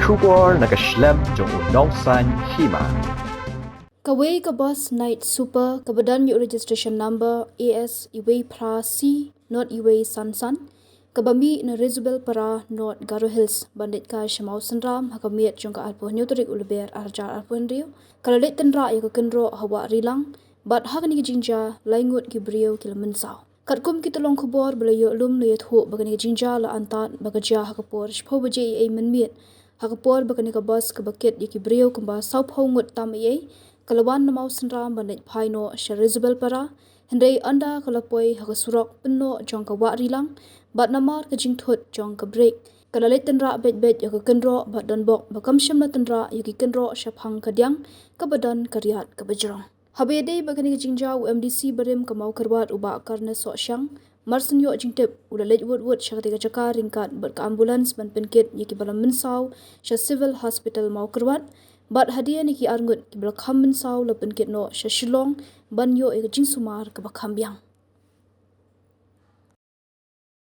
Shubor nakaslem jong unongsan Hima. Kaway ka bus night super kabadan yu registration number AS iway pra C not iway sansan kabami na Rizubel para not Garo Hills bandit ka Shamau Sanram hakamiat jong ka alpo nyutrik ulber arjar alpon rio kalalit Tynrah ya ka Kynroh hawa Rilang bat hakani jinja Ngut ki brio kila Mynsaw katkum kitolong kubor belayo lum no yathu bagani jinja la antat bagaja hakapor shpo baje ai menmiet hakapor bagani ka bus ka bakit yaki brio kamba sauphau ngut tam ai kalawan namau Sanram bandit paino Rizubel para hendai anda kalapoi hakasurok penno jong ka wa Rilang bat namar ka jingthut jong ka break kalalit Tynrah bet ya ka Kynroh bat donbok bakam shamna Tynrah yaki Kynroh shaphang kadyang kabadan karyat kabajrong habede bagani ka jingja UMDC barim kamau karwat uba karna so syang marsen yo jingtip ulalet wut syakati ka jaka ringkat bat ka ambulans ban penkit yaki balam Mynsaw sya civil hospital mau karwat bat hadiah ni ki arngut ki belakam Mynsaw la penkit no sya Shillong ban yo e ka jingsumar ka bakambyang